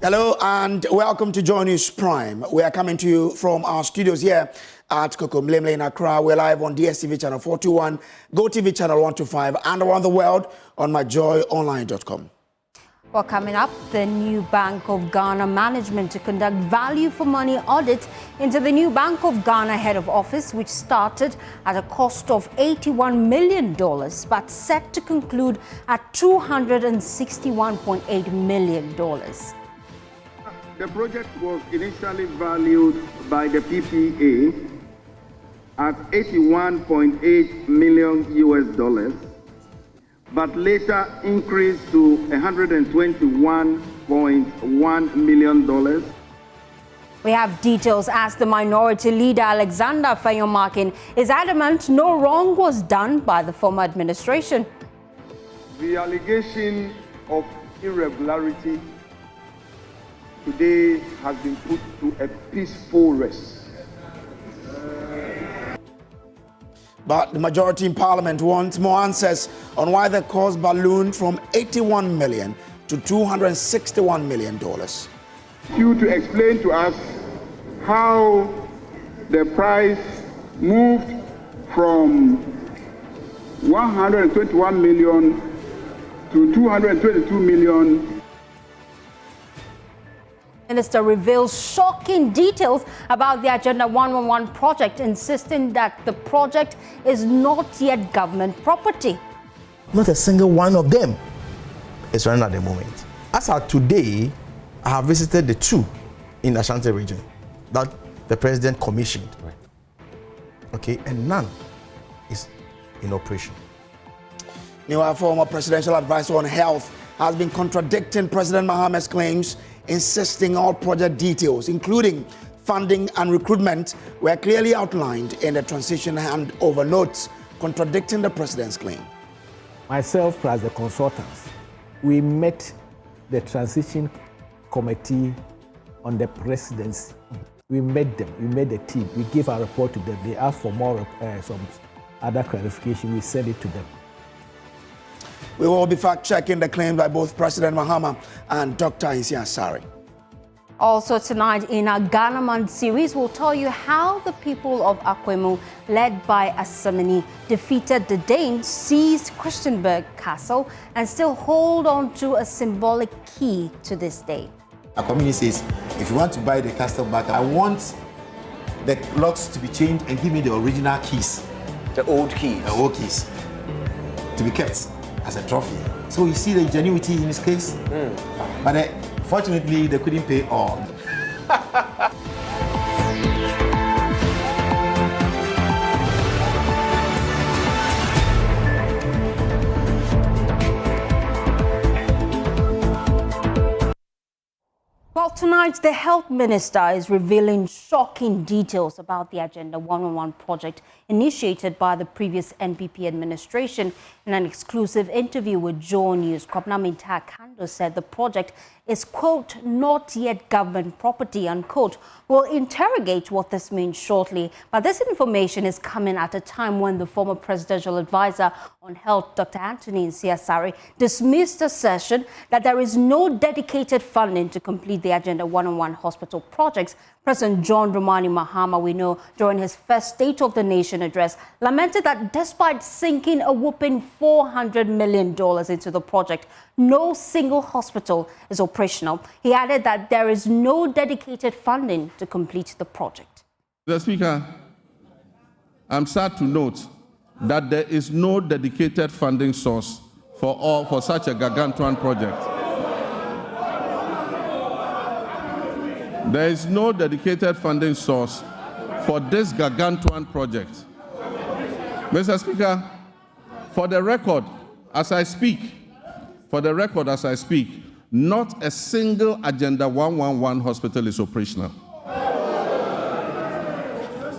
Hello and welcome to Joy News Prime. We are coming to you from our studios here at Kokomlemle in Accra. We're live on DSTV channel 421, GoTV channel 125, and around the world on myjoyonline.com. Well, coming up, the new Bank of Ghana management to conduct value for money audit into the new Bank of Ghana head of office, which started at a cost of $81 million, but set to conclude at $261.8 million. The project was initially valued by the PPA at $81.8 million, but later increased to $121.1 million. We have details as the minority leader Alexander Fayomakin is adamant no wrong was done by the former administration. The allegation of irregularity today has been put to a peaceful rest. But the majority in Parliament wants more answers on why the cost ballooned from $81 million to $261 million. You to explain to us how the price moved from 121 million to 222 million. Minister reveals shocking details about the Agenda 111 project, insisting that the project is not yet government property. Not a single one of them is running at the moment. As of today, I have visited the two in the Ashanti region that the president commissioned. Okay, and none is in operation. Meanwhile, former presidential advisor on health has been contradicting President Mahama's claims, insisting all project details, including funding and recruitment, were clearly outlined in the transition handover notes, contradicting the president's claim. Myself plus the consultants, we met the transition committee on the presidency. We met them, we made a team, we gave our report to them. They asked for more, some other clarification, we sent it to them. We will be fact-checking the claims by both President Mahama and Dr. Asari. Also tonight in our Ghana Month series, we'll tell you how the people of Akwamu, led by Asamani, defeated the Danes, seized Christiansburg Castle, and still hold on to a symbolic key to this day. Akwamu says, if you want to buy the castle back, I want the locks to be changed and give me the original keys. The old keys? The old keys. To be kept as a trophy. So you see the ingenuity in this case? But fortunately, they couldn't pay all. Well, tonight, the health minister is revealing shocking details about the Agenda 111 project initiated by the previous NPP administration. In an exclusive interview with Joy News, Kwabena Kando said the project is, quote, not yet government property, unquote. We'll interrogate what this means shortly. But this information is coming at a time when the former presidential advisor on health, Dr. Anim Adam, dismissed assertion that there is no dedicated funding to complete the Agenda 111 hospital projects. President John Dramani Mahama, we know, during his first State of the Nation address, lamented that despite sinking a whopping $400 million into the project, no single hospital is operational. He added that there is no dedicated funding to complete the project. Mr. Speaker, I'm sad to note that there is no dedicated funding source for such a gargantuan project. There is no dedicated funding source for this gargantuan project. Mr. Speaker, for the record, as I speak, not a single Agenda 111 hospital is operational.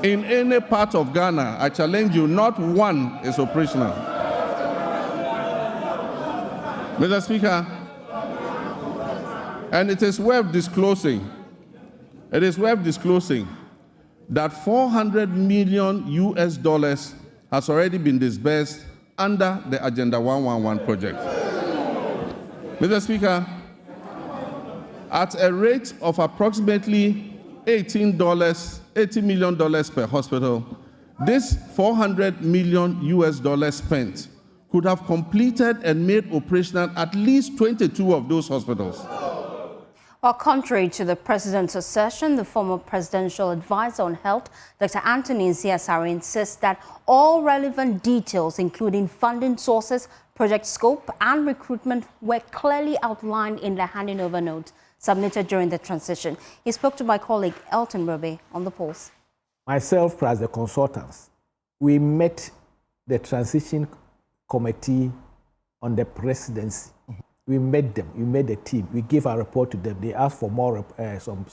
In any part of Ghana, I challenge you, not one is operational. Mr. Speaker, and it is worth disclosing that $400 million has already been disbursed under the Agenda 111 project. Mr. Speaker, at a rate of approximately $80 million per hospital, this $400 million spent could have completed and made operational at least 22 of those hospitals. Well, contrary to the president's assertion, the former presidential advisor on health, Dr. Anthony Nsiasare, insists that all relevant details, including funding sources, project scope, and recruitment, were clearly outlined in the handing over note submitted during the transition. He spoke to my colleague Elton Robe on the Pulse. Myself plus the consultants, we met the transition committee on the presidency. We met them, we made a team, we gave our report to them. They asked for more, some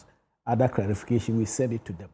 other clarification, we sent it to them.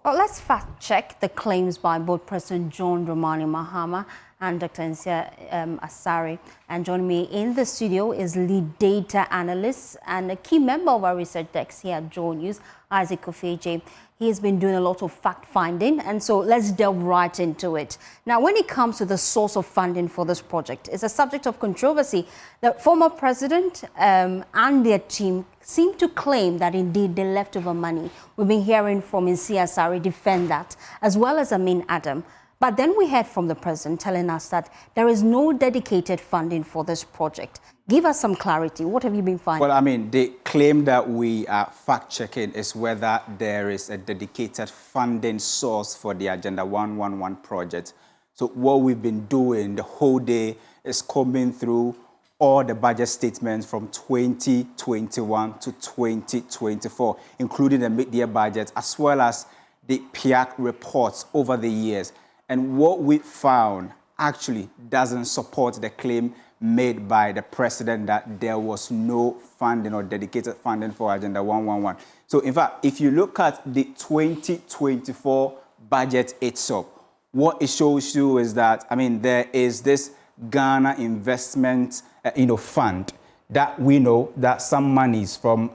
Well, let's fact check the claims by both President John Dramani Mahama and Dr. Nsiasare. And joining me in the studio is lead data analyst and a key member of our research desk here at Joy News, Isaac Ofeje. He has been doing a lot of fact-finding, and so let's delve right into it. Now, when it comes to the source of funding for this project, it's a subject of controversy. The former president and their team seem to claim that indeed they left over money. We've been hearing from Nsiasare defend that, as well as Anim Adam. But then we heard from the president telling us that there is no dedicated funding for this project. Give us some clarity. What have you been finding? Well, I mean, the claim that we are fact-checking is whether there is a dedicated funding source for the Agenda 111 project. So what we've been doing the whole day is combing through all the budget statements from 2021 to 2024, including the mid-year budget, as well as the PIAC reports over the years. And what we found actually doesn't support the claim made by the president that there was no funding or dedicated funding for Agenda 111. So in fact, if you look at the 2024 budget itself, what it shows you is that, I mean, there is this Ghana investment fund that we know that some monies from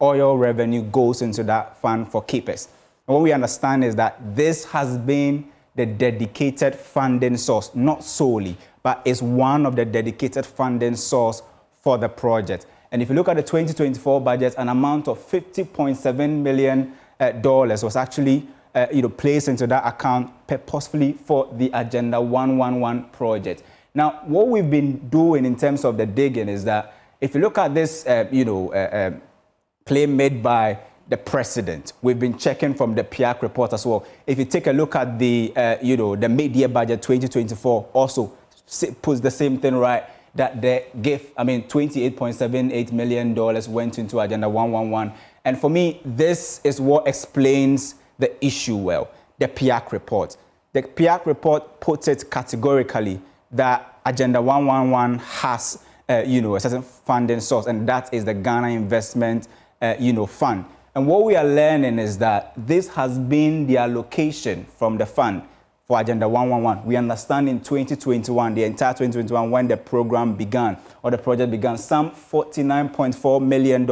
oil revenue goes into that fund for keepers. And what we understand is that this has been the dedicated funding source, not solely, but is one of the dedicated funding source for the project. And if you look at the 2024 budget, an amount of $50.7 million was actually placed into that account purposefully for the Agenda 111 project. Now, what we've been doing in terms of the digging is that if you look at this, claim made by the president, we've been checking from the PIAC report as well. If you take a look at the, the mid-year budget 2024, also puts the same thing right, that the gift, $28.78 million went into Agenda 111. And for me, this is what explains the issue well, the PIAC report. The PIAC report puts it categorically that Agenda 111 has, a certain funding source, and that is the Ghana Investment, Fund. And what we are learning is that this has been the allocation from the fund for Agenda 111. We understand in 2021, the entire 2021, when the program began, or the project began, some $49.4 million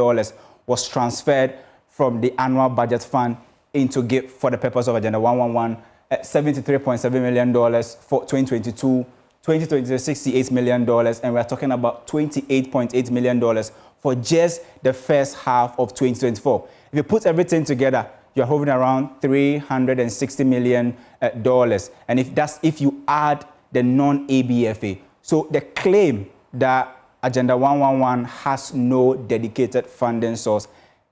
was transferred from the annual budget fund into GIFT for the purpose of Agenda 111, $73.7 million for 2022, 2023, $68 million, and we're talking about $28.8 million for just the first half of 2024. If you put everything together, you're hovering around $360 million. And if you add the non-ABFA. So the claim that Agenda 111 has no dedicated funding source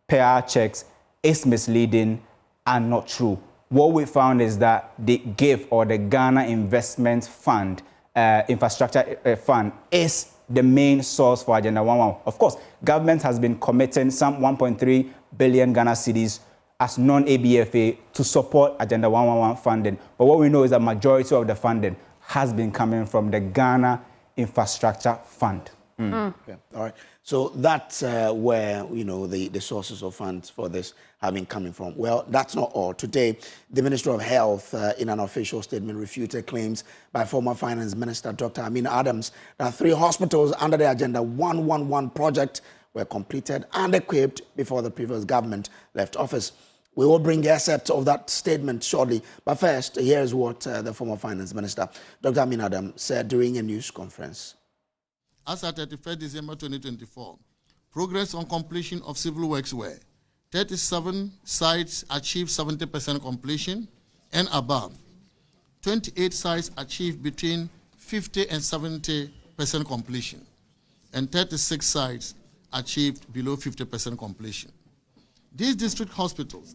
per our checks is misleading and not true. What we found is that the GIF, or the Ghana Investment Fund, Infrastructure Fund, is the main source for Agenda 111. Of course, government has been committing some 1.3 billion Ghana cedis as non-ABFA to support Agenda 111 funding. But what we know is that majority of the funding has been coming from the Ghana Infrastructure Fund. Okay. All right. So that's where, the sources of funds for this have been coming from. Well, that's not all. Today, the Minister of Health, in an official statement, refuted claims by former Finance Minister Dr. Anim Adam that 3 hospitals under the Agenda 111 project were completed and equipped before the previous government left office. We will bring excerpts of that statement shortly. But first, here's what the former Finance Minister, Dr. Anim Adam, said during a news conference. As at 31st December 2024, Progress on completion of civil works were 37 sites achieved 70% completion and above. 28 sites achieved between 50 and 70% completion. And 36 sites achieved below 50% completion. These district hospitals,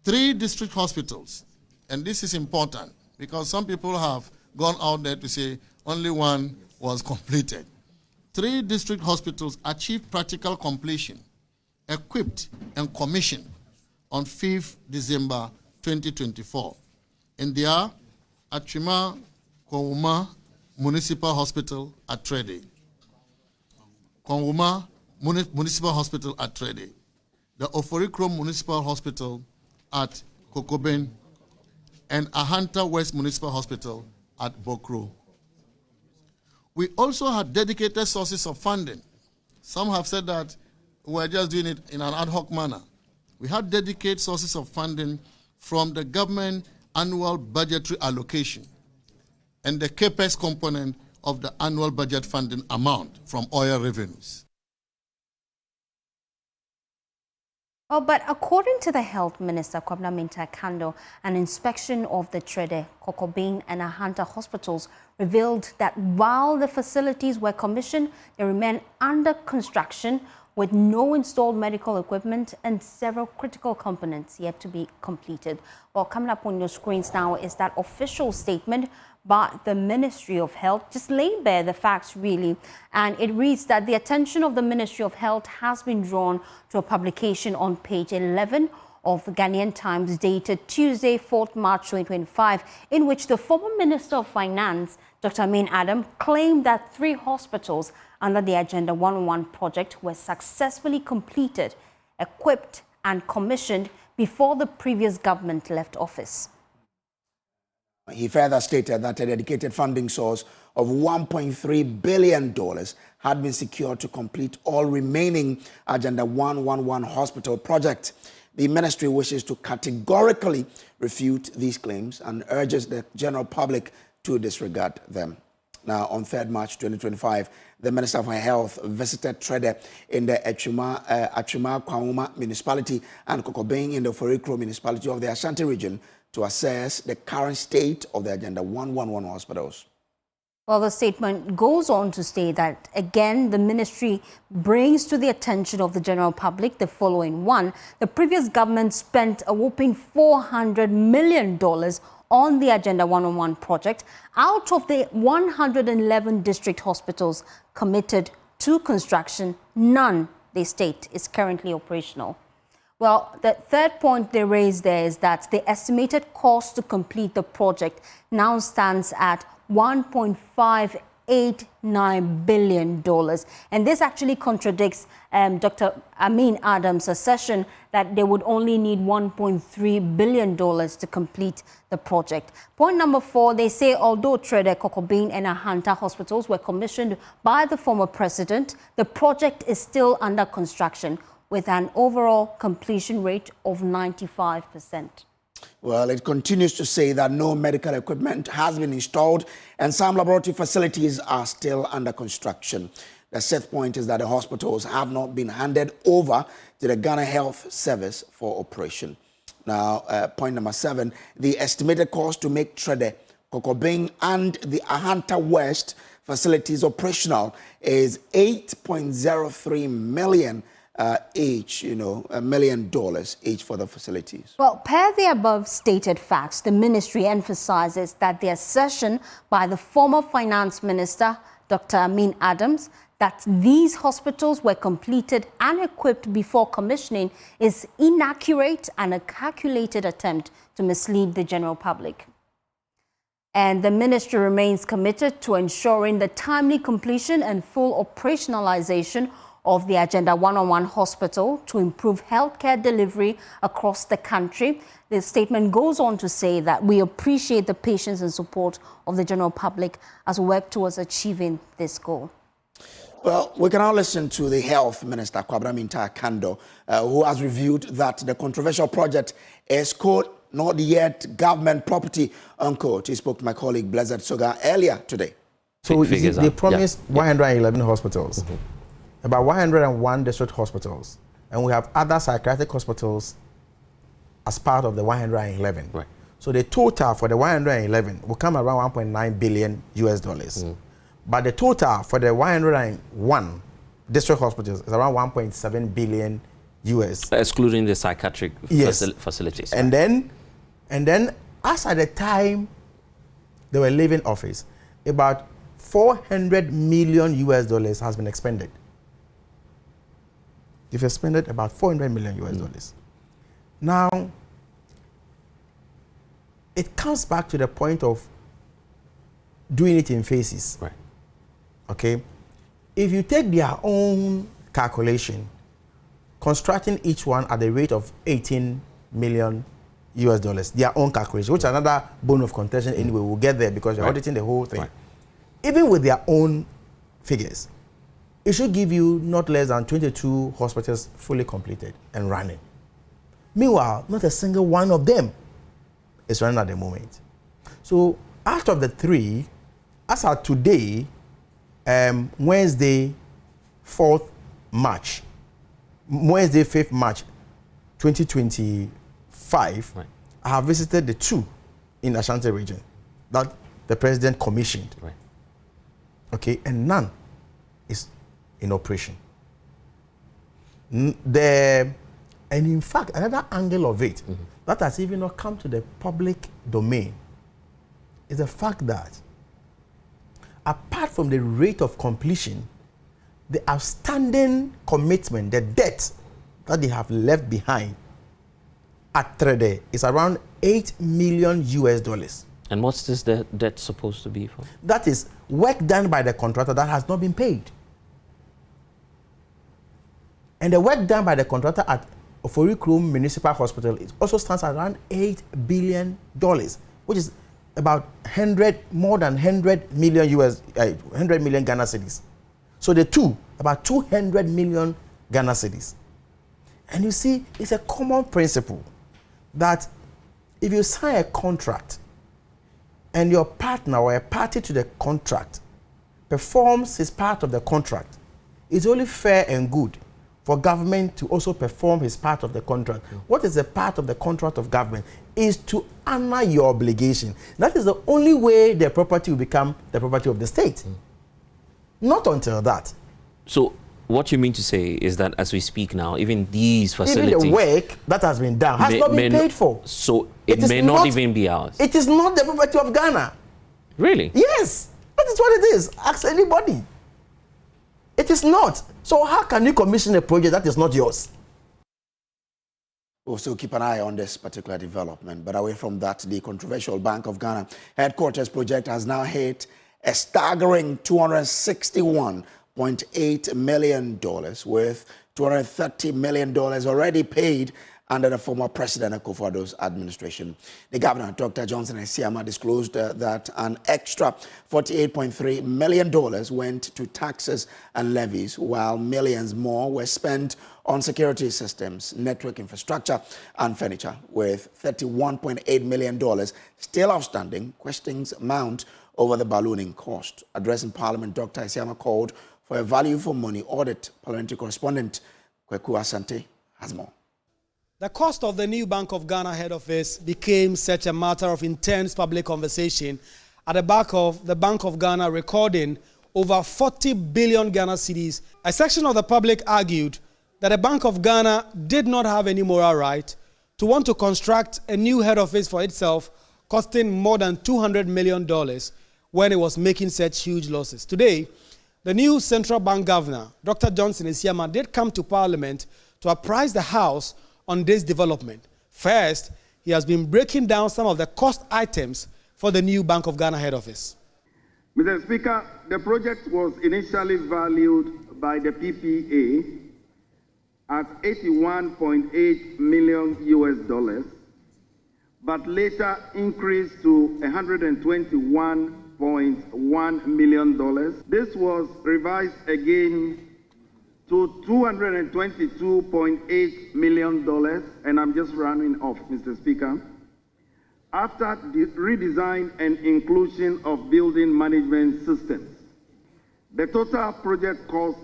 3 district hospitals, and this is important because some people have gone out there to say only one was completed. 3 district hospitals achieved practical completion, equipped and commissioned on 5th December 2024. And they are Akwamu Municipal Hospital at Trede, Akwamu Municipal Hospital at Trede, the Oforikrom Municipal Hospital at Kokoben, and Ahanta West Municipal Hospital at Bokro. We also had dedicated sources of funding. Some have said that we're just doing it in an ad hoc manner. We had dedicated sources of funding from the government annual budgetary allocation and the CAPEX component of the annual budget funding amount from oil revenues. Oh, but according to the Health Minister, Dr Anim Adam, an inspection of the Trede, Kokoben and Ahanta hospitals revealed that while the facilities were commissioned, they remain under construction with no installed medical equipment and several critical components yet to be completed. Well, coming up on your screens now is that official statement by the Ministry of Health, just laid bare the facts really, and it reads that the attention of the Ministry of Health has been drawn to a publication on page 11 of the Ghanaian Times dated Tuesday, 4th March 2025, in which the former Minister of Finance, Dr Anim Adam, claimed that 3 hospitals under the Agenda 101 project were successfully completed, equipped and commissioned before the previous government left office. He further stated that a dedicated funding source of $1.3 billion had been secured to complete all remaining Agenda 111 hospital projects. The ministry wishes to categorically refute these claims and urges the general public to disregard them. Now, on 3rd March 2025, the Minister for Health visited Trede in the Akwamu municipality and Kokoben in the Oforikrom municipality of the Ashanti region to assess the current state of the Agenda 111 hospitals. Well, the statement goes on to say that, again, the ministry brings to the attention of the general public the following one. The previous government spent a whopping $400 million on the Agenda 101 project. Out of the 111 district hospitals committed to construction, none, they state, is currently operational. Well, the third point they raised there is that the estimated cost to complete the project now stands at $1.589 billion. And this actually contradicts Dr. Anim Adam's assertion that they would only need $1.3 billion to complete the project. Point number 4, they say although Trede, Kokoben and Ahanta hospitals were commissioned by the former president, the project is still under construction with an overall completion rate of 95%. Well, it continues to say that no medical equipment has been installed and some laboratory facilities are still under construction. The 6th point is that the hospitals have not been handed over to the Ghana Health Service for operation. Now, point number 7, the estimated cost to make Trede, Kokoben and the Ahanta West facilities operational is $8.03 million each, $1 million each for the facilities. Well, per the above stated facts, the ministry emphasizes that the assertion by the former finance minister, Dr. Anim Adam, that these hospitals were completed and equipped before commissioning is inaccurate and a calculated attempt to mislead the general public. And the ministry remains committed to ensuring the timely completion and full operationalization of the Agenda 101 hospital to improve healthcare delivery across the country. The statement goes on to say that we appreciate the patience and support of the general public as we work towards achieving this goal. Well, we can now listen to the Health Minister, Dr Anim Adam, who has revealed that the controversial project is, quote, not yet government property, unquote. He spoke to my colleague Blessed Soga earlier today. So they promised 111 hospitals. about 101 district hospitals, and we have other psychiatric hospitals as part of the 111. Right. So the total for the 111 will come around 1.9 billion US dollars. But the total for the 101 district hospitals is around 1.7 billion US. Excluding the psychiatric facilities. And then as at the time they were leaving office, about 400 million US dollars has been expended. They've expended about 400 million US dollars. Now, it comes back to the point of doing it in phases. Right. Okay? If you take their own calculation, constructing each one at the rate of 18 million US dollars, their own calculation, which is another bone of contention anyway, we'll get there because you're auditing the whole thing. Right. Even with their own figures, it should give you not less than 22 hospitals fully completed and running. Meanwhile, not a single one of them is running at the moment. So out of the three, as of today, Wednesday, 5th March 2025, right. I have visited the two in Ashanti region that the president commissioned. Right. Okay, and none is in operation. And in fact, another angle of it that has even not come to the public domain is the fact that apart from the rate of completion, the outstanding commitment, the debt that they have left behind at Trede is around 8 million US dollars. And what's this debt supposed to be for? That is work done by the contractor that has not been paid. And the work done by the contractor at Oforikrum Municipal Hospital also stands at around $8 billion, which is about more than 100 million Ghana cedis. So the two, about 200 million Ghana cedis. And you see, it's a common principle that if you sign a contract and your partner or a party to the contract performs his part of the contract, it's only fair and good for government to also perform his part of the contract. What is the part of the contract of government? Is to honor your obligation. That is the only way the property will become the property of the state. Not until that. So what you mean to say is that as we speak now, even these facilities... Even the work that has been done has not been paid for. So it may not even be ours. It is not the property of Ghana. Really? Yes. That is what it is. Ask anybody. It is not. So how can you commission a project that is not yours? We'll still keep an eye on this particular development. But away from that, the controversial Bank of Ghana headquarters project has now hit a staggering $261.8 million, with $230 million already paid under the former President Akufo-Addo's administration. The governor, Dr. Johnson Esiama, disclosed that an extra $48.3 million went to taxes and levies, while millions more were spent on security systems, network infrastructure, and furniture, with $31.8 million still outstanding. Questions mount over the ballooning cost. Addressing Parliament, Dr. Esiama called for a value-for-money audit. Parliamentary correspondent Kweku Asante has more. The cost of the new Bank of Ghana head office became such a matter of intense public conversation at the back of the Bank of Ghana recording over 40 billion Ghana cedis. A section of the public argued that the Bank of Ghana did not have any moral right to want to construct a new head office for itself, costing more than $200 million when it was making such huge losses. Today, the new central bank governor, Dr. Johnson Esiama, did come to Parliament to apprise the House on this development. First, he has been breaking down some of the cost items for the new Bank of Ghana head office. Mr. Speaker, the project was initially valued by the PPA at $81.8 million US, but later increased to $121.1 million. This was revised again to $222.8 million, and I'm just rounding off, Mr. Speaker, after the redesign and inclusion of building management systems. The total project cost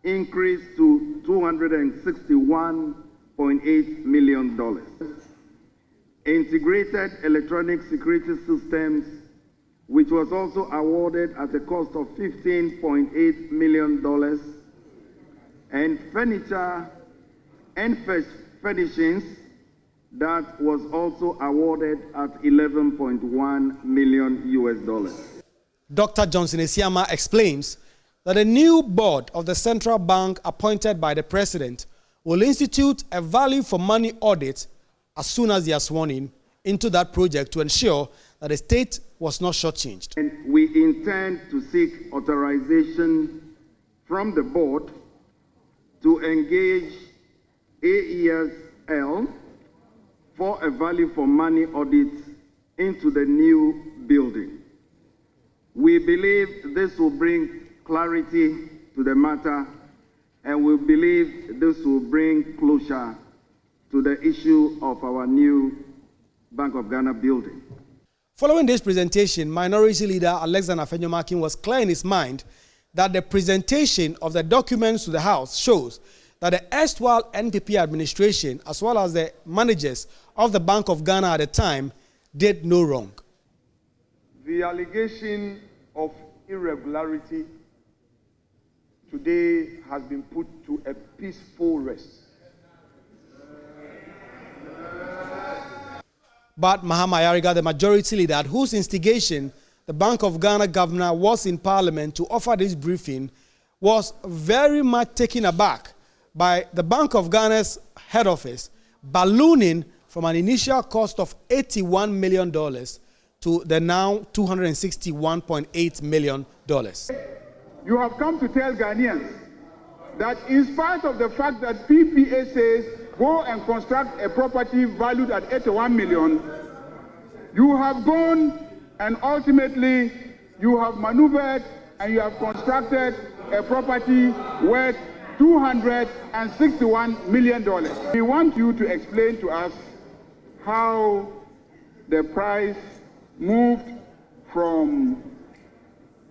increased to $261.8 million. Integrated electronic security systems, which was also awarded at a cost of $15.8 million, and furniture and furnishings that was also awarded at $11.1 million. Dr. Johnson Esiama explains that a new board of the central bank appointed by the president will institute a value for money audit as soon as they are sworn in into that project to ensure that the state was not shortchanged. And we intend to seek authorization from the board to engage AESL for a value for money audit into the new building. We believe this will bring clarity to the matter, and we believe this will bring closure to the issue of our new Bank of Ghana building. Following this presentation, Minority Leader Alexander Afenyomakin was clear in his mind that the presentation of the documents to the House shows that the erstwhile NPP administration, as well as the managers of the Bank of Ghana at the time, did no wrong. The allegation of irregularity today has been put to a peaceful rest. But Mahama Ayariga, the majority leader, at whose instigation the Bank of Ghana governor was in Parliament to offer this briefing, was very much taken aback by the Bank of Ghana's head office ballooning from an initial cost of $81 million to the now $261.8 million. You have come to tell Ghanaians that in spite of the fact that PPA says go and construct a property valued at $81 million, you have gone and ultimately you have maneuvered and you have constructed a property worth $261 million. We want you to explain to us how the price moved from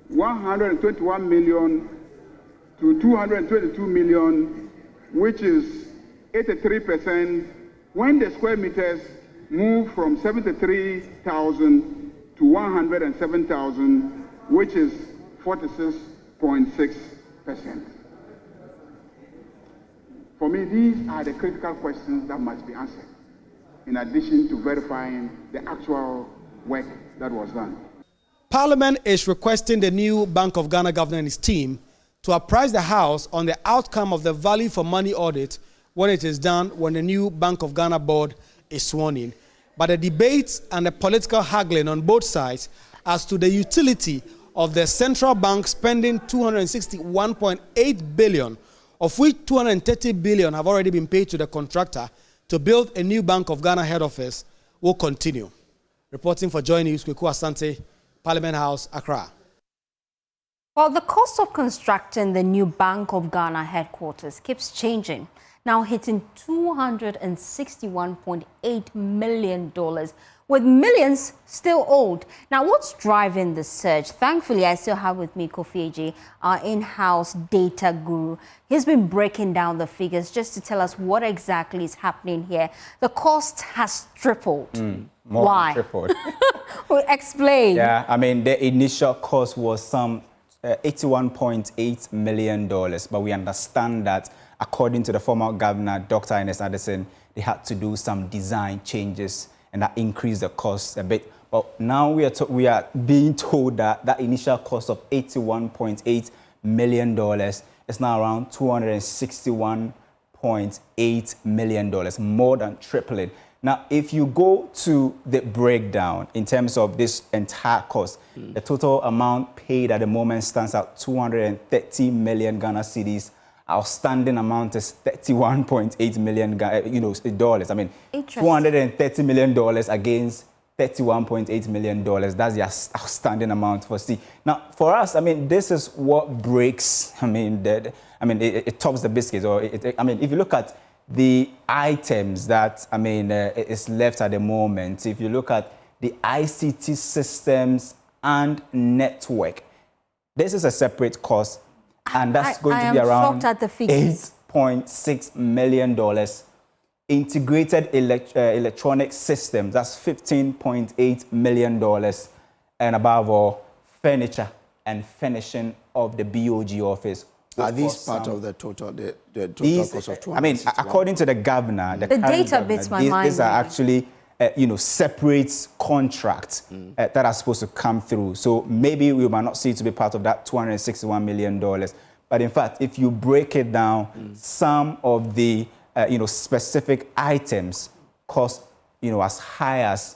121 million to 222 million, which is 83%, when the square meters moved from 73,000 to 107,000, which is 46.6%. For me, these are the critical questions that must be answered, in addition to verifying the actual work that was done. Parliament is requesting the new Bank of Ghana governor and his team to apprise the House on the outcome of the value for money audit when it is done, when the new Bank of Ghana board is sworn in. But the debates and the political haggling on both sides as to the utility of the central bank spending $261.8 billion, of which $230 billion have already been paid to the contractor to build a new Bank of Ghana head office, will continue. Reporting for Joy News, Kweku Asante, Parliament House, Accra. Well, the cost of constructing the new Bank of Ghana headquarters keeps changing, now hitting $261.8 million, with millions still owed. Now, what's driving the surge? Thankfully, I still have with me Kofi Eji, our in-house data guru. He's been breaking down the figures just to tell us what exactly is happening here. The cost has tripled. Why? Tripled. Well, explain. Yeah, I mean, the initial cost was some $81.8 million, but we understand that according to the former governor, Dr. Anim Adam, they had to do some design changes and that increased the cost a bit. But now we are being told that that initial cost of $81.8 million is now around $261.8 million, more than tripling. Now, if you go to the breakdown in terms of this entire cost, the total amount paid at the moment stands at 230 million Ghana cedis. Outstanding amount is $31.8 million, dollars. I mean, $230 million against $31.8 million. That's the outstanding amount for C. Now, for us, I mean, this is what breaks. It tops the biscuits. If you look at the items that, is left at the moment, if you look at the ICT systems and network, this is a separate cost. And that's going to be around $8.6 million. Integrated electronic systems, that's $15.8 million. And above all, furniture and finishing of the BOG office. Are these part of the total, the total cost of 261? I mean, according to the governor, the data bits my mind. These are actually, separate contracts that are supposed to come through. So maybe we might not see it to be part of that $261 million. But in fact, if you break it down, some of the, specific items cost, as high as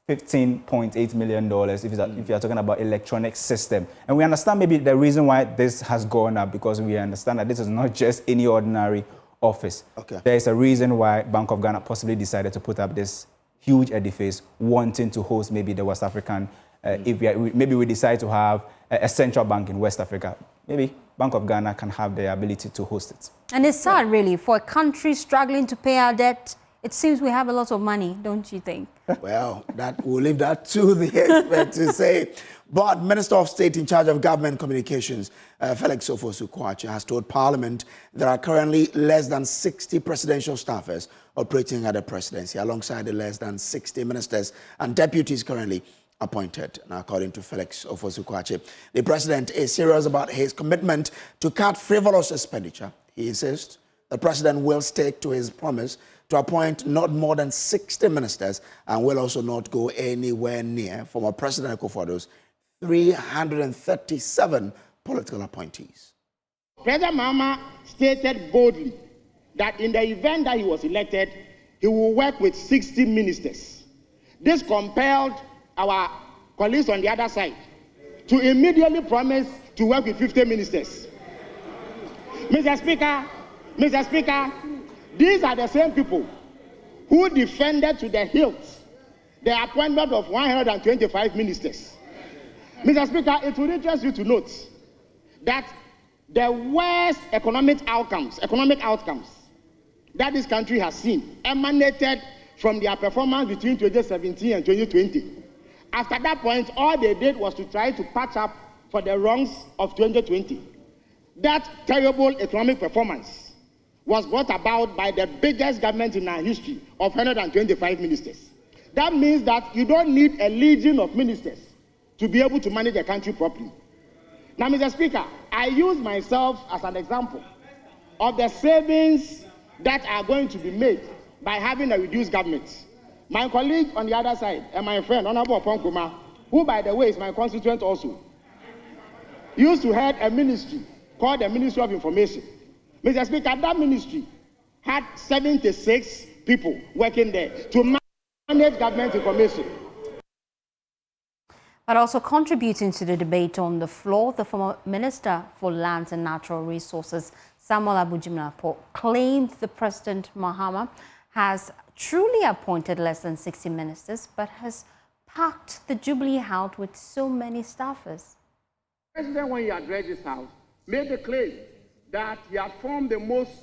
$15.8 million if you're talking about electronic system. And we understand maybe the reason why this has gone up, because we understand that this is not just any ordinary office. Okay. There's a reason why Bank of Ghana possibly decided to put up this huge edifice, wanting to host maybe the West African, maybe we decide to have a central bank in West Africa. Maybe Bank of Ghana can have the ability to host it. And it's sad, really, for a country struggling to pay our debt. It seems we have a lot of money, don't you think? Well, we'll leave that to the expert to say. But Minister of State in charge of Government Communications, Felix Ofosu-Kwakye, has told Parliament there are currently less than 60 presidential staffers operating at the presidency, alongside the less than 60 ministers and deputies currently appointed. Now, according to Felix Ofosu-Kwakye, the president is serious about his commitment to cut frivolous expenditure. He insists the president will stick to his promise to appoint not more than 60 ministers and will also not go anywhere near former President Akufo-Addo's 337 political appointees. President Mahama stated boldly that in the event that he was elected, he will work with 60 ministers. This compelled our colleagues on the other side to immediately promise to work with 50 ministers. Mr. Speaker, these are the same people who defended to the hilt the appointment of 125 ministers. Mr. Speaker, it will interest you to note that the worst economic outcomes that this country has seen emanated from their performance between 2017 and 2020. After that point, all they did was to try to patch up for the wrongs of 2020. That terrible economic performance was brought about by the biggest government in our history of 125 ministers. That means that you don't need a legion of ministers to be able to manage the country properly. Now, Mr. Speaker, I use myself as an example of the savings that are going to be made by having a reduced government. My colleague on the other side, and my friend, Honorable Oponkuma, who, by the way, is my constituent also, used to head a ministry called the Ministry of Information. Mr. Speaker, that ministry had 76 people working there to manage government information. But also contributing to the debate on the floor, the former Minister for Lands and Natural Resources, Samuel Abujimnapo, claimed the President Mahama has truly appointed less than 60 ministers, but has packed the Jubilee House with so many staffers. The President, when he addressed this House, made the claim that he had formed the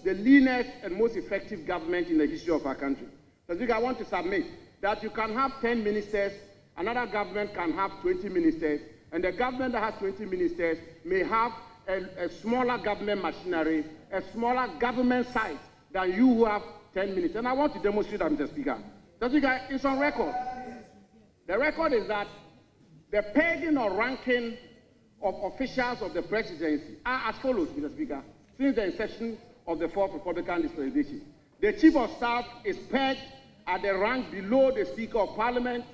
leanest and most effective government in the history of our country. So, I want to submit that you can have 10 ministers, another government can have 20 ministers, and the government that has 20 ministers may have a smaller government machinery, a smaller government size than you who have 10 ministers. And I want to demonstrate that, Mr. Speaker. Mr. Speaker, it's on record. The record is that the pegging or ranking of officials of the presidency are as follows, Mr. Speaker, since the inception of the fourth Republican dispensation. The Chief of Staff is pegged at the rank below the Speaker of Parliament,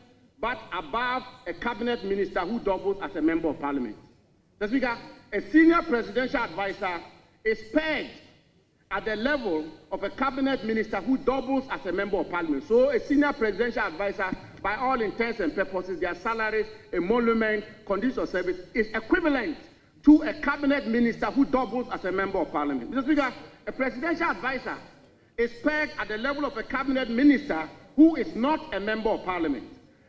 but above a cabinet minister who doubles as a member of Parliament. Mr. Speaker, a senior presidential advisor is pegged at the level of a cabinet minister who doubles as a member of Parliament. So a senior presidential advisor, by all intents and purposes, their salaries, emolument, conditions of service, is equivalent to a cabinet minister who doubles as a member of Parliament. Mr. Speaker, a presidential advisor is pegged at the level of a cabinet minister who is not a member of Parliament.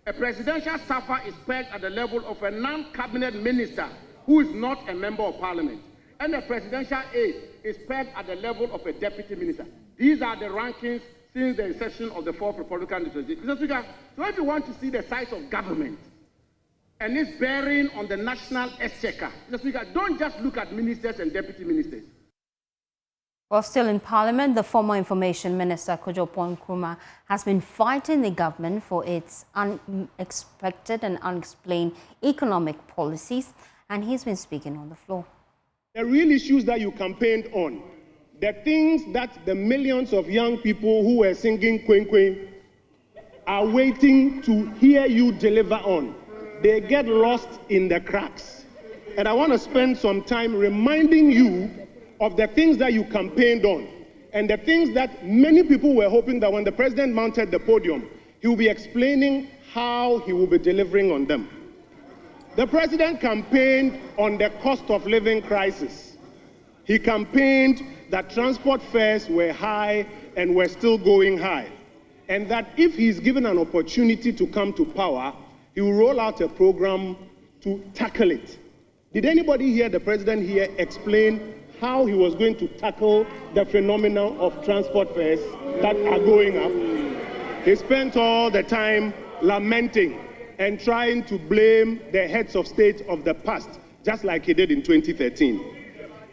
A presidential staffer is pegged at the level of a non-cabinet minister who is not a member of Parliament. And a presidential aide is pegged at the level of a deputy minister. These are the rankings since the inception of the fourth Republican dispensation. Mr. Speaker, so if you want to see the size of government, and its bearing on the national exchequer. Mr. Speaker, don't just look at ministers and deputy ministers. While still in Parliament, the former Information Minister, Kojo Nkrumah, has been fighting the government for its unexpected and unexplained economic policies, and he's been speaking on the floor. The real issues that you campaigned on, the things that the millions of young people who were singing Kwen Kwen are waiting to hear you deliver on, they get lost in the cracks. And I want to spend some time reminding you of the things that you campaigned on and the things that many people were hoping that when the president mounted the podium, he will be explaining how he will be delivering on them. The president campaigned on the cost of living crisis. He campaigned that transport fares were high and were still going high, and that if he's given an opportunity to come to power, he will roll out a program to tackle it. Did anybody hear the president here explain how he was going to tackle the phenomenon of transport fares that are going up? He spent all the time lamenting and trying to blame the heads of state of the past, just like he did in 2013.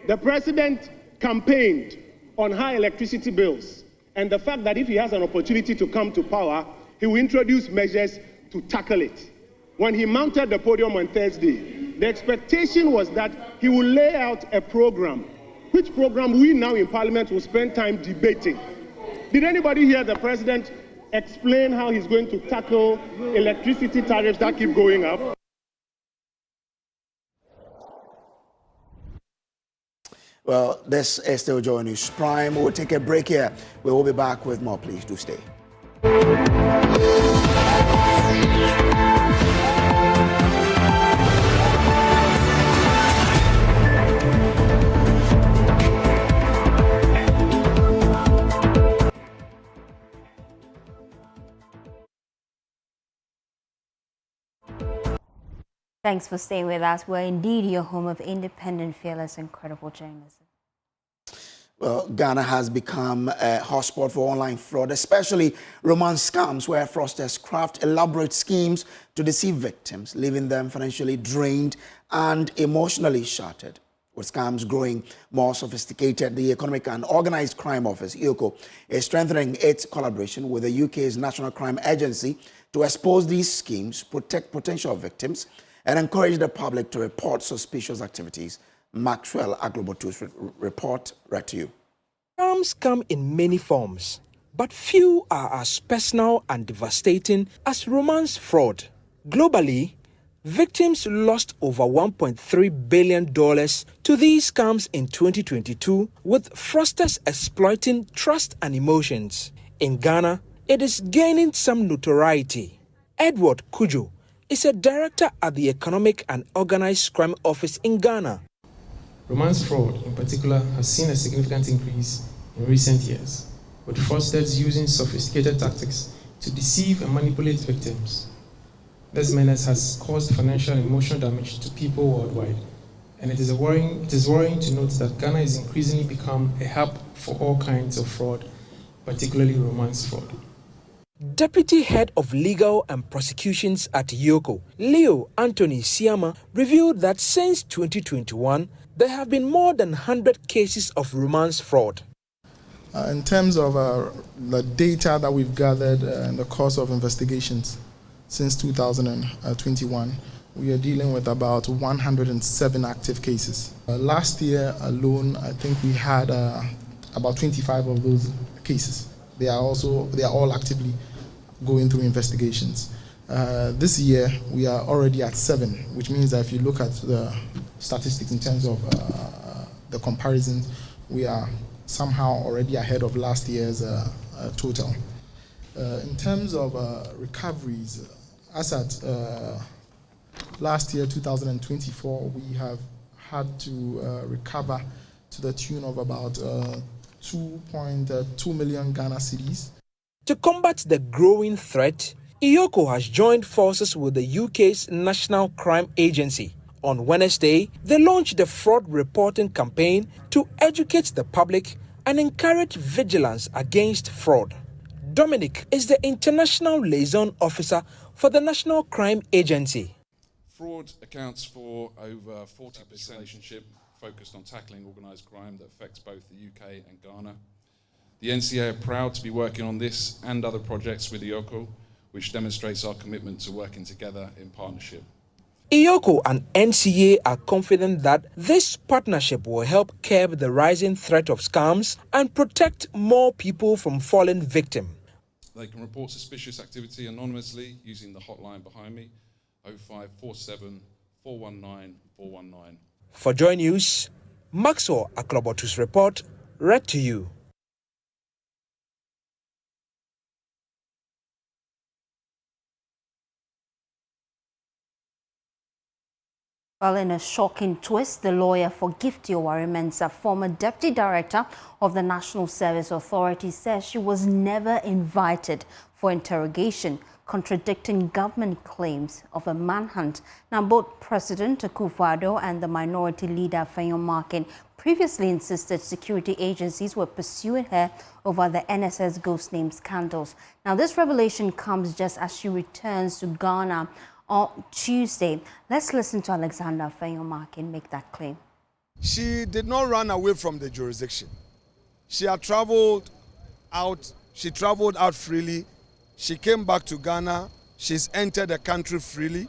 The president campaigned on high electricity bills and the fact that if he has an opportunity to come to power, he will introduce measures to tackle it. When he mounted the podium on Thursday, the expectation was that he will lay out a program, which program we now in Parliament will spend time debating. Did anybody hear the president explain how he's going to tackle electricity tariffs that keep going up? Well, this is still Joy News Prime. We'll take a break here. We will be back with more. Please do stay. Thanks for staying with us. We're indeed your home of independent, fearless, and credible journalism. Well, Ghana has become a hotspot for online fraud, especially romance scams, where fraudsters craft elaborate schemes to deceive victims, leaving them financially drained and emotionally shattered. With scams growing more sophisticated, the Economic and Organized Crime Office, EOCO, is strengthening its collaboration with the UK's National Crime Agency to expose these schemes, protect potential victims, and encourage the public to report suspicious activities. Maxwell Aglobotu's report read to you. Scams come in many forms, but few are as personal and devastating as romance fraud. Globally, victims lost over $1.3 billion to these scams in 2022, with fraudsters exploiting trust and emotions. In Ghana, it is gaining some notoriety. Edward Kujo is a director at the Economic and Organized Crime Office in Ghana. Romance fraud, in particular, has seen a significant increase in recent years, with fraudsters using sophisticated tactics to deceive and manipulate victims. This menace has caused financial and emotional damage to people worldwide, and it is worrying to note that Ghana has increasingly become a hub for all kinds of fraud, particularly romance fraud. Deputy Head of Legal and Prosecutions at EOCO, Leo Anthony Siama, revealed that since 2021, there have been more than 100 cases of romance fraud. In terms of the data that we've gathered in the course of investigations since 2021, we are dealing with about 107 active cases. Last year alone, I think we had about 25 of those cases. They are all actively going through investigations. This year, we are already at 7, which means that if you look at the statistics in terms of the comparisons, we are somehow already ahead of last year's total. In terms of recoveries, as at last year, 2024, we have had to recover to the tune of about 2.2 million Ghana cedis. To combat the growing threat, EOCO has joined forces with the UK's National Crime Agency. On Wednesday, they launched the fraud reporting campaign to educate the public and encourage vigilance against fraud. Dominic is the International Liaison Officer for the National Crime Agency. Fraud accounts for over 40% relationship focused on tackling organised crime that affects both the UK and Ghana. The NCA are proud to be working on this and other projects with IOCO, which demonstrates our commitment to working together in partnership. IOCO and NCA are confident that this partnership will help curb the rising threat of scams and protect more people from falling victim. They can report suspicious activity anonymously using the hotline behind me, 0547 419 419. For Joy News, Maxwell Aklobotu's report read to you. Well, in a shocking twist, the lawyer for Gifty Owari-Mensah, former deputy director of the National Service Authority, says she was never invited for interrogation, contradicting government claims of a manhunt. Now, both President Akufo-Addo and the minority leader Fayon Markin previously insisted security agencies were pursuing her over the NSS ghost name scandals. Now, this revelation comes just as she returns to Ghana on Tuesday. Let's listen to Alexander Fayon Markin make that claim. She did not run away from the jurisdiction. She had traveled out. She traveled out freely. She came back to Ghana. She's entered the country freely.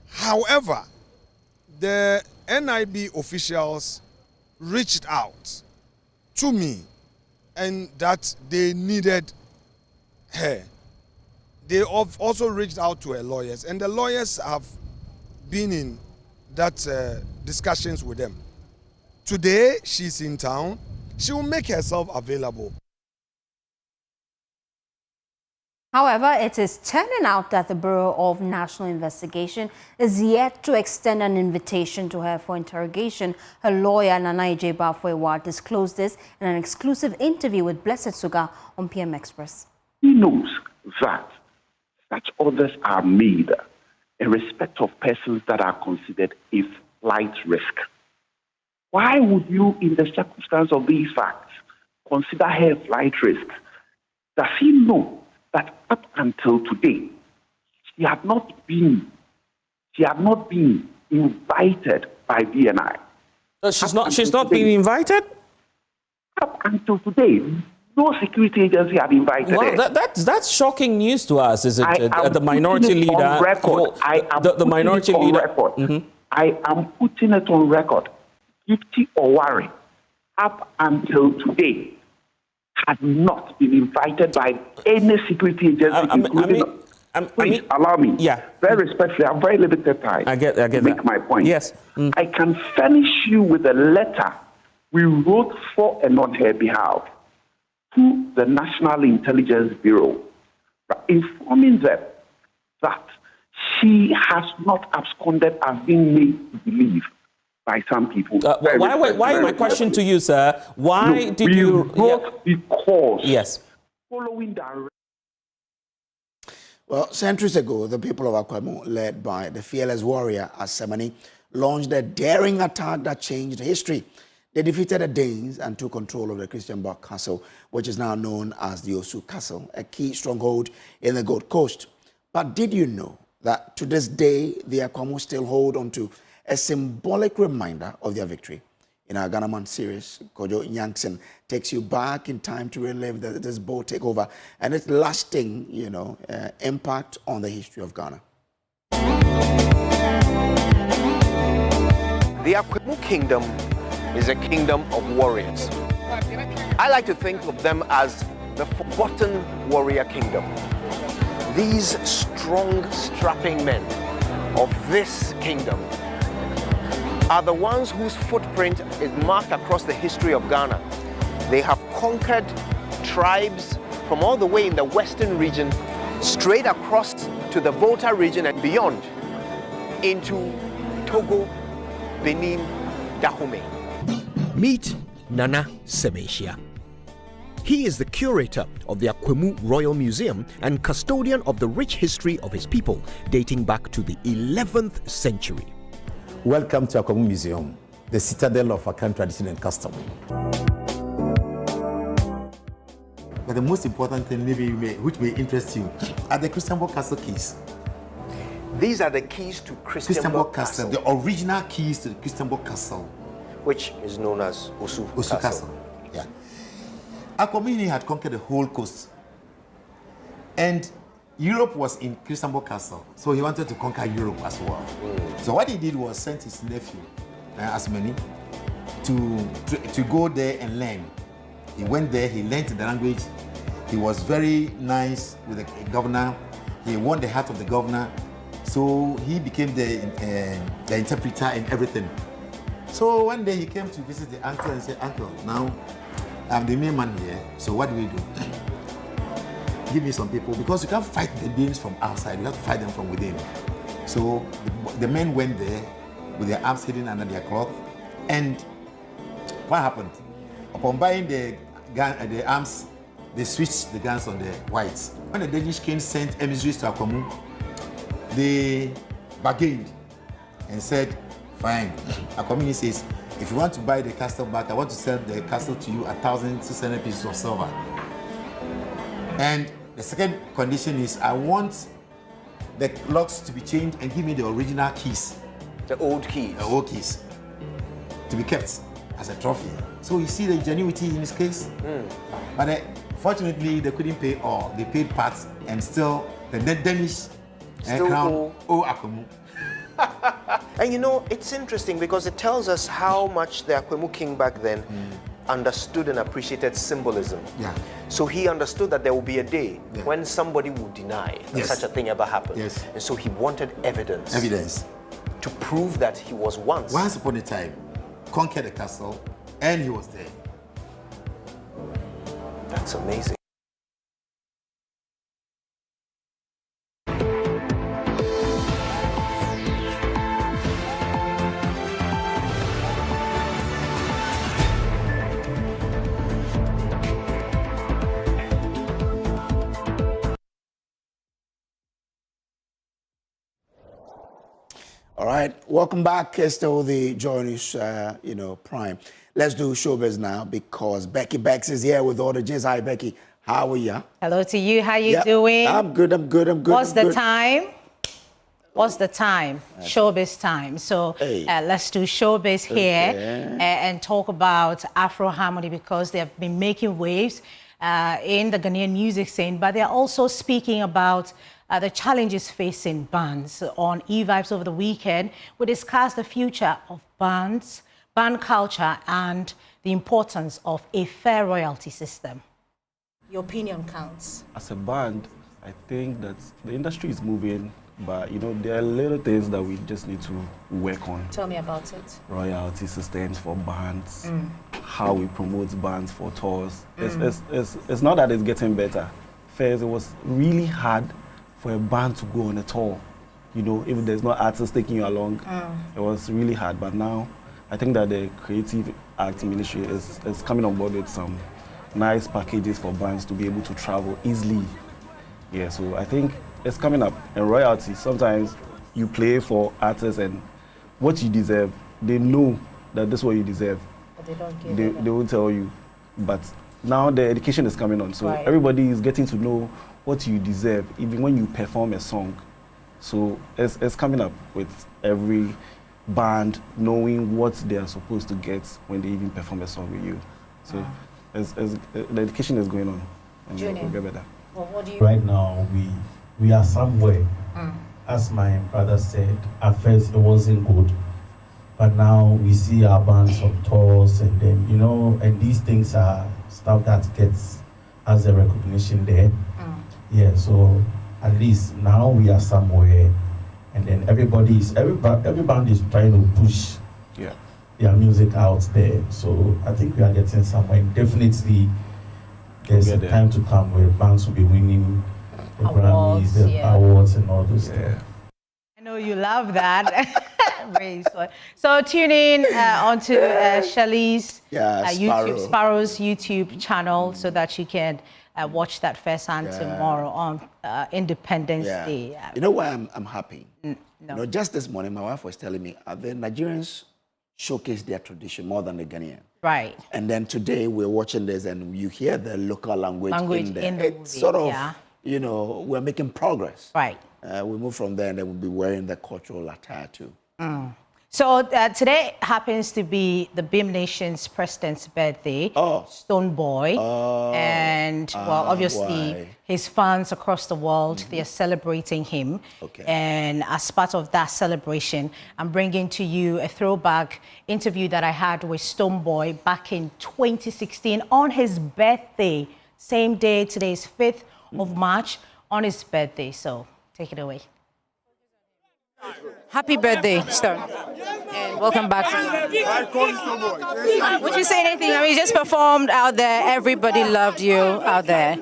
However, the NIB officials reached out to me and that they needed her. They have also reached out to her lawyers, and the lawyers have been in that discussions with them. Today, she's in town. She will make herself available. However, it is turning out that the Bureau of National Investigation is yet to extend an invitation to her for interrogation. Her lawyer, Nana J. Bafwewa, disclosed this in an exclusive interview with Blessed Suga on PM Express. He knows that such orders are made in respect of persons that are considered a flight risk. Why would you, in the circumstance of these facts, consider her a flight risk? Does he know that up until today, she had not been invited by BNI? She's not being invited? Up until today, no security agency had invited her. That's shocking news to us, is it? The minority leader. The minority leader. I am putting it on record. Gifty Owari, up until today, had not been invited by any security agency, including. Please allow me. Yeah. Very respectfully, I'm very limited time. I get to make my point. Yes. I can furnish you with a letter we wrote for and on her behalf to the National Intelligence Bureau, informing them that she has not absconded as being made to believe by some people. Why my question to you, sir? Why did you wrote because yes. Following the Well, centuries ago, the people of Akwamu, led by the fearless warrior Asemani, launched a daring attack that changed history. They defeated the Danes and took control of the Christiansborg Castle, which is now known as the Osu Castle, a key stronghold in the Gold Coast. But did you know that to this day, the Akwamu still hold on to a symbolic reminder of their victory? In our Ghana Man series, Kojo Nyankson takes you back in time to relive this bold takeover and its lasting, impact on the history of Ghana. The Akwamu Kingdom is a kingdom of warriors. I like to think of them as the forgotten warrior kingdom. These strong, strapping men of this kingdom are the ones whose footprint is marked across the history of Ghana. They have conquered tribes from all the way in the western region, straight across to the Volta region and beyond, into Togo, Benin, Dahomey. Meet Nana Semeshia. He is the curator of the Akwamu Royal Museum and custodian of the rich history of his people, dating back to the 11th century. Welcome to Akwamu Museum, the citadel of Akan tradition and custom. But the most important thing, which may interest you, are the Christiansborg Castle keys. These are the keys to Christianborg Castle. The original keys to the Christianborg Castle. Which is known as Osu Castle. Yeah. Akwamu had conquered the whole coast. And Europe was in Christianborg Castle. So he wanted to conquer Europe as well. So what he did was sent his nephew, Asmani, to go there and learn. He went there, he learned the language. He was very nice with the governor. He won the heart of the governor. So he became the interpreter and everything. So one day he came to visit the uncle and said, "Uncle, now I'm the main man here, so what do we do? Give me some people, because you can't fight the beings from outside, you have to fight them from within." So the men went there with their arms hidden under their cloth. And what happened? Upon buying the arms, they switched the guns on the whites. When the Danish king sent emissaries to Akwamu, they bargained and said, "Fine." Akwamu says, "If you want to buy the castle back, I want to sell the castle to you at 1,600 pieces of silver. And the second condition is I want the locks to be changed and give me the original keys." The old keys. The old keys. To be kept as a trophy. So you see the ingenuity in this case? But fortunately, they couldn't pay all. They paid parts, and still the Danish crown owe Akwamu. And you know, it's interesting because it tells us how much the Akwamu king back then understood and appreciated symbolism. Yeah. So he understood that there will be a day when somebody would deny that such a thing ever happened. Yes. And so he wanted evidence. Evidence. To prove that he was once upon a time, conquered the castle, and he was there. That's amazing. All right, welcome back. It's still the Joy News, Prime. Let's do showbiz now because Becky Bex is here with all the J's. Hi, Becky. How are you? Hello to you. How you doing? I'm good. What's the time? What's the time? Showbiz time. So let's do showbiz here and talk about Afro Harmony because they have been making waves in the Ghanaian music scene, but they're also speaking about the challenges facing bands. On E-Vibes over the weekend, we discussed the future of bands, band culture, and the importance of a fair royalty system. Your opinion counts. As a band, I think that the industry is moving, but there are little things that we just need to work on. Tell me about it. Royalty systems for bands, how we promote bands for tours. It's not that it's getting better. First, it was really hard for a band to go on a tour. If there's no artist taking you along, it was really hard. But now, I think that the Creative Arts Ministry is coming on board with some nice packages for bands to be able to travel easily. Yeah, so I think it's coming up. And royalty, sometimes you play for artists and what you deserve, they know that this is what you deserve. But they don't give it. They will tell you. But now the education is coming on, so everybody is getting to know what you deserve, even when you perform a song. So it's coming up with every band knowing what they are supposed to get when they even perform a song with you. So the education is going on, and we'll get better. Well, what do you right now, we are somewhere. As my brother said, at first it wasn't good, but now we see our bands on tours, and then and these things are stuff that gets us the recognition there. Yeah, so at least now we are somewhere, and then every band is trying to push their music out there. So I think we are getting somewhere. Definitely, there's a time to come where bands will be winning the Grammys, the awards, and all those stuff. I know you love that. So tune in onto Shelley's Sparrow's YouTube channel so that you can watch that first hand tomorrow on Independence Day. You know why I'm happy? No. Just this morning, my wife was telling me the Nigerians showcase their tradition more than the Ghanaian. Right. And then today we're watching this and you hear the local language in there. In the it's movie, sort of you know, we're making progress. Right. We move from there and then we'll be wearing the cultural attire too. So today happens to be the BIM Nation's president's birthday, Stone Boy. And, well, obviously, his fans across the world, they are celebrating him. Okay. And as part of that celebration, I'm bringing to you a throwback interview that I had with Stone Boy back in 2016 on his birthday. Same day, today is 5th of March, on his birthday. So take it away. Happy birthday, Stone. And welcome back to Would you say anything? I mean, you just performed out there. Everybody loved you out there.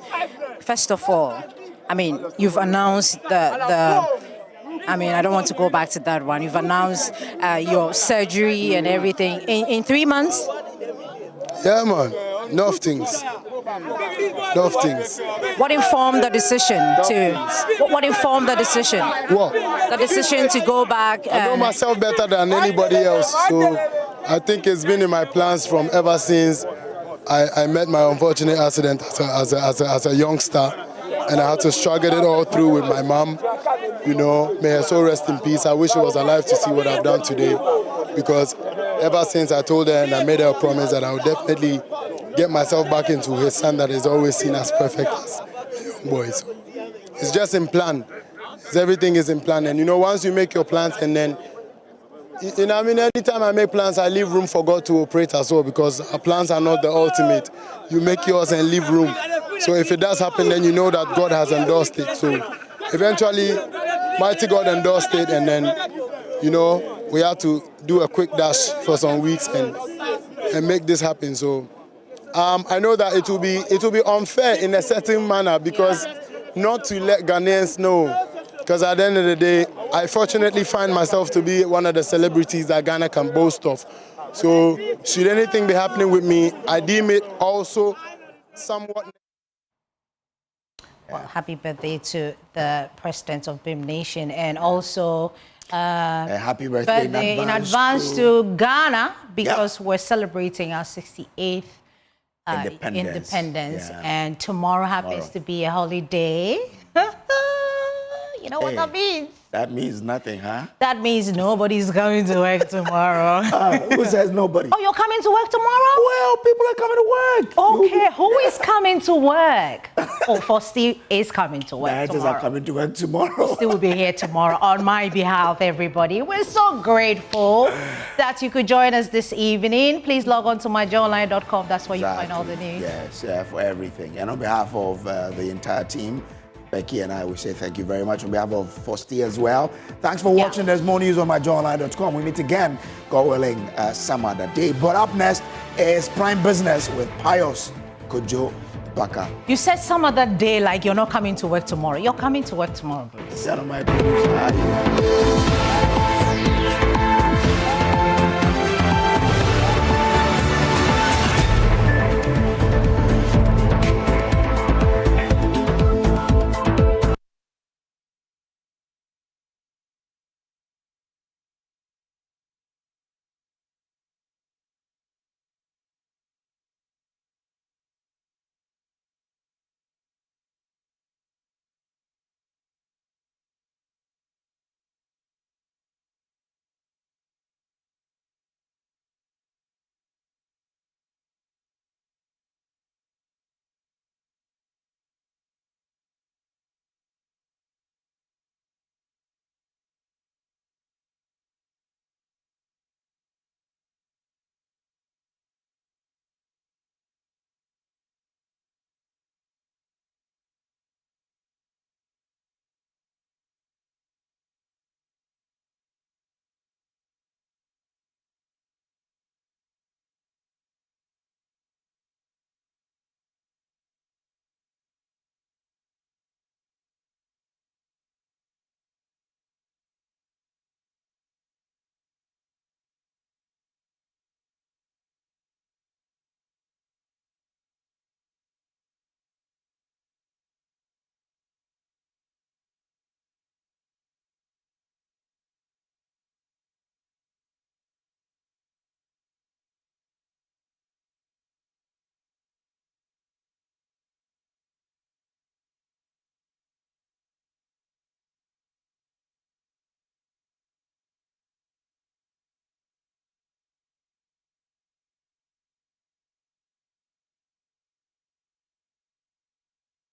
First of all, I mean, you've announced I mean, I don't want to go back to that one. You've announced your surgery and everything in 3 months? Yeah, man. Enough things. Enough things. What informed the decision What informed the decision? What? The decision to go back. I know myself better than anybody else, so I think it's been in my plans from ever since I met my unfortunate accident as a youngster, and I had to struggle it all through with my mom. You know, may her soul rest in peace. I wish she was alive to see what I've done today, because ever since I told her and I made her a promise that I would definitely get myself back into his son that is always seen as perfect as a young boy. So it's just in plan. Everything is in plan. And you know, once you make your plans and then, you know, I mean, anytime I make plans, I leave room for God to operate as well, because our plans are not the ultimate. You make yours and leave room. So if it does happen, then you know that God has endorsed it. So eventually, mighty God endorsed it, and then, you know, we had to do a quick dash for some weeks and make this happen. So I know that it will be unfair in a certain manner, because not to let Ghanaians know, because at the end of the day, I fortunately find myself to be one of the celebrities that Ghana can boast of. So should anything be happening with me, I deem it also somewhat. Well, happy birthday to the president of BIM Nation, and also happy birthday in advance to Ghana, because we're celebrating our 68th independence. Yeah. And tomorrow happens to be a holiday. You know what that means? That means nothing, huh? That means nobody's coming to work tomorrow. Who says nobody? Oh, you're coming to work tomorrow? Well, people are coming to work. Okay, who is coming to work? Oh, Fosti is coming to work Dieters tomorrow. are coming to work tomorrow. Fosti will be here tomorrow on my behalf, everybody. We're so grateful that you could join us this evening. Please log on to myjoyonline.com. That's where you find all the news. Yes, for everything. And on behalf of the entire team, Becky and I will say thank you very much on behalf of Fosti as well. Thanks for watching. There's more news on myjoyonline.com. We meet again, God willing, some other day. But up next is Prime Business with Pius Kojo Baka. You said some other day like you're not coming to work tomorrow. You're coming to work tomorrow, bro. Is that on my producer?